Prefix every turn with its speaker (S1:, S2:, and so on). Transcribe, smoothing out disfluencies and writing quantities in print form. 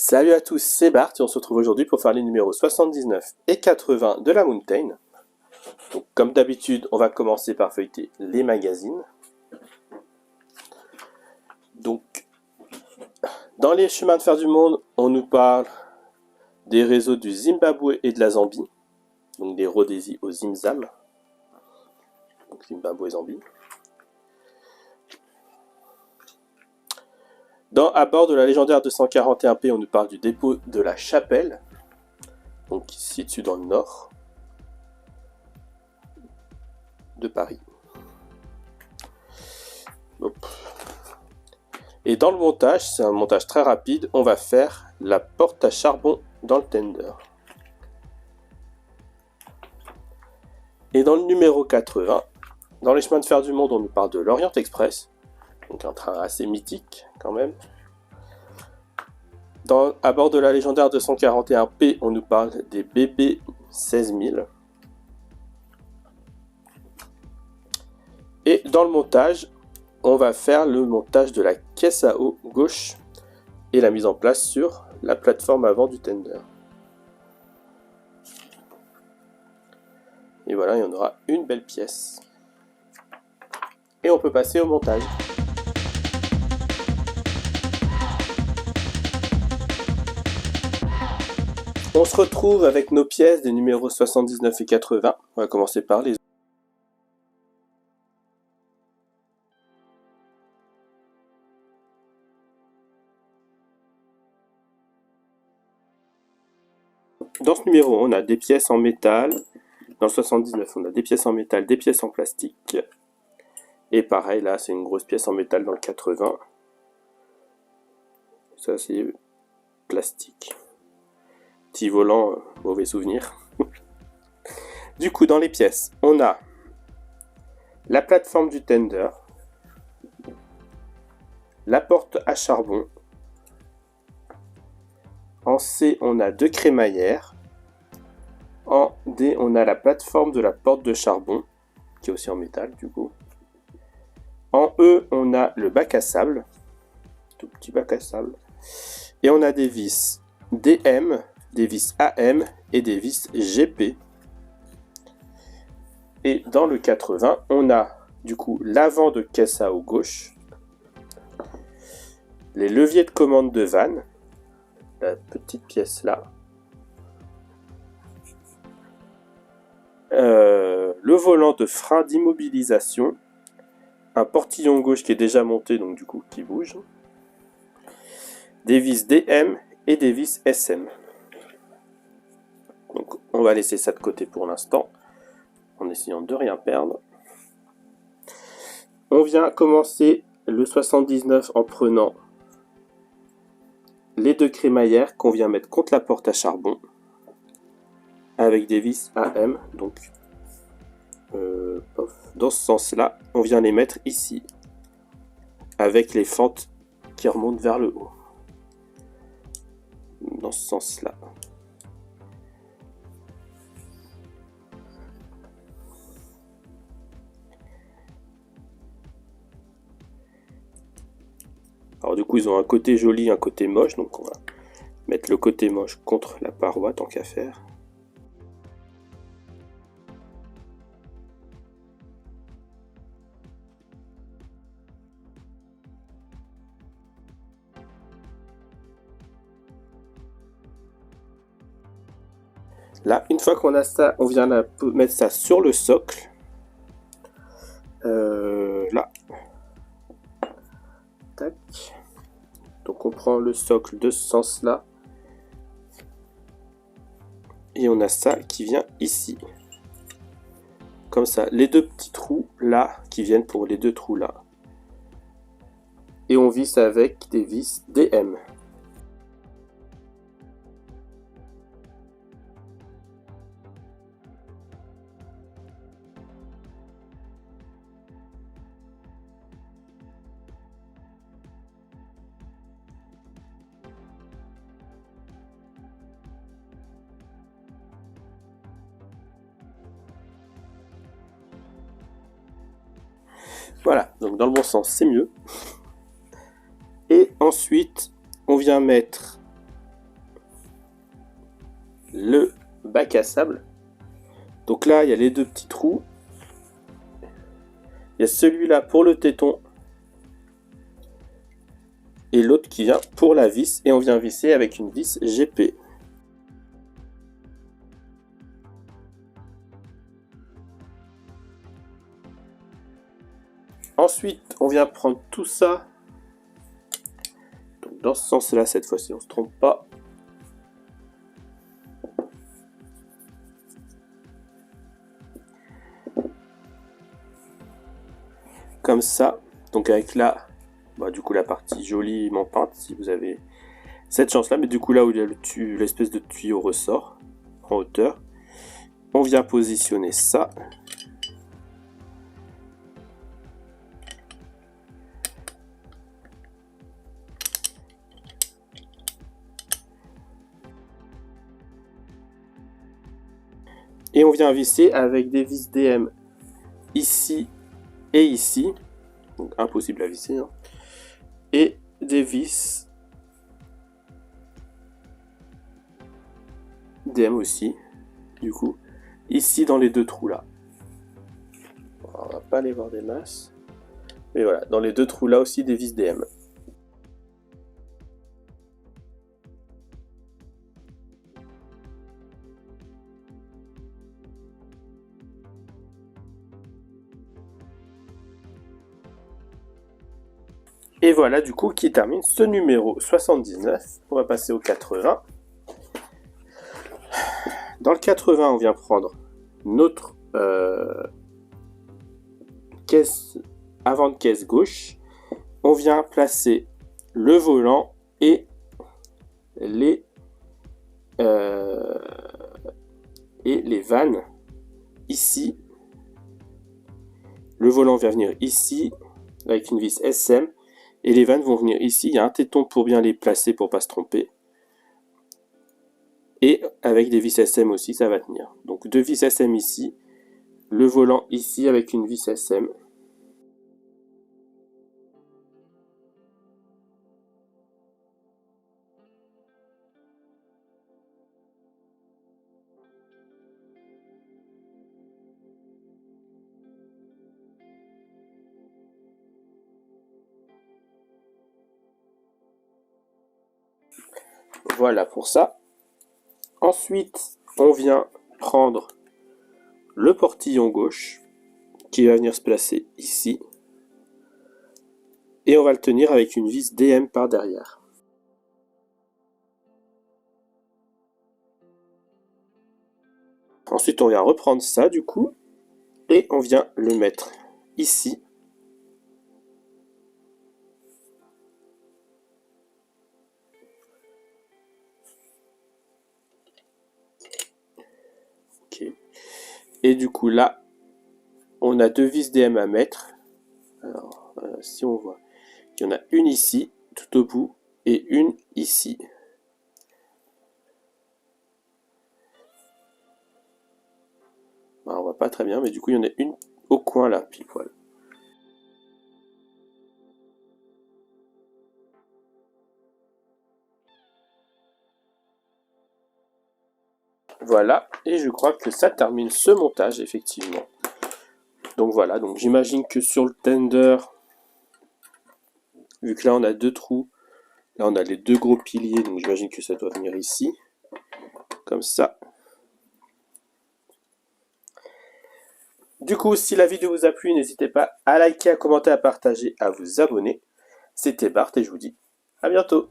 S1: Salut à tous, c'est Bart et on se retrouve aujourd'hui pour faire les numéros 79 et 80 de la Mountain. Donc, comme d'habitude, on va commencer par feuilleter les magazines. Donc, dans les chemins de fer du monde, on nous parle des réseaux du Zimbabwe et de la Zambie. Donc des Rhodésies au Zimzam. Donc Zimbabwe et Zambie. À bord de la légendaire 241P, on nous parle du dépôt de la Chapelle, donc qui se situe dans le nord de Paris. Hop. Et dans le montage, c'est un montage très rapide, on va faire la porte à charbon dans le tender. Et dans le numéro 80, dans les chemins de fer du monde, on nous parle de l'Orient Express, donc un train assez mythique quand même. À bord de la légendaire 241P, on nous parle des BB 16000. Et dans le montage, on va faire le montage de la caisse à eau gauche et la mise en place sur la plateforme avant du tender. Et voilà, il y en aura une belle pièce. Et on peut passer au montage. On se retrouve avec nos pièces des numéros 79 et 80. On va commencer par les Dans ce numéro, on a des pièces en métal. Dans le 79, on a des pièces en métal, des pièces en plastique. Et pareil, là, c'est une grosse pièce en métal dans le 80. Ça, c'est plastique. Petit volant, mauvais souvenir. Du coup, dans les pièces, on a la plateforme du tender, la porte à charbon. En C, on a deux crémaillères. En D, on a la plateforme de la porte de charbon, qui est aussi en métal du coup. En E, on a le bac à sable, tout petit bac à sable. Et on a des vis DM, des vis AM et des vis GP. Et dans le 80, on a du coup l'avant de caisse à eau gauche, les leviers de commande de vanne, la petite pièce là, le volant de frein d'immobilisation, un portillon gauche qui est déjà monté, donc du coup qui bouge, des vis DM et des vis SM. Donc on va laisser ça de côté pour l'instant, en essayant de rien perdre. On vient commencer le 79 en prenant les deux crémaillères qu'on vient mettre contre la porte à charbon, avec des vis AM, donc dans ce sens-là, on vient les mettre ici, avec les fentes qui remontent vers le haut. Dans ce sens-là. Alors du coup, ils ont un côté joli, un côté moche, donc on va mettre le côté moche contre la paroi, tant qu'à faire. Là, une fois qu'on a ça, on vient mettre ça sur le socle. Là. Tac. Donc on prend le socle de ce sens-là. Et on a ça qui vient ici. Comme ça, les deux petits trous là, qui viennent pour les deux trous là. Et on visse avec des vis DM. Voilà, donc dans le bon sens, c'est mieux. Et ensuite, on vient mettre le bac à sable. Donc là, il y a les deux petits trous. Il y a celui-là pour le téton et l'autre qui vient pour la vis. Et on vient visser avec une vis GP. Ensuite, on vient prendre tout ça. Donc dans ce sens-là, cette fois-ci, on ne se trompe pas. Comme ça. Donc avec là, du coup la partie joliment peinte, si vous avez cette chance-là. Mais du coup là où il y a l'espèce de tuyau ressort en hauteur, on vient positionner ça. Et on vient visser avec des vis DM ici et ici. Donc impossible à visser. Hein. Et des vis DM aussi. Du coup, ici dans les deux trous là. On va pas aller voir des masses. Mais voilà, dans les deux trous là aussi des vis DM. Et voilà du coup qui termine ce numéro 79. On va passer au 80. Dans le 80, on vient prendre notre caisse avant de caisse gauche. On vient placer le volant et les vannes ici. Le volant vient venir ici avec une vis SM. Et les vannes vont venir ici, il y a un téton pour bien les placer pour ne pas se tromper. Et avec des vis SM aussi, ça va tenir. Donc deux vis SM ici, le volant ici avec une vis SM. Voilà pour ça. Ensuite, on vient prendre le portillon gauche qui va venir se placer ici. Et on va le tenir avec une vis DM par derrière. Ensuite, on vient reprendre ça du coup. Et on vient le mettre ici. Et du coup là, on a deux vis DM à mettre. Alors, si on voit, il y en a une ici, tout au bout, et une ici. On voit pas très bien, mais du coup, il y en a une au coin là, pile poil. Voilà, et je crois que ça termine ce montage, effectivement. Donc voilà, donc j'imagine que sur le tender, vu que là on a deux trous, là on a les deux gros piliers, donc j'imagine que ça doit venir ici, comme ça. Du coup, si la vidéo vous a plu, n'hésitez pas à liker, à commenter, à partager, à vous abonner. C'était Bart et je vous dis à bientôt.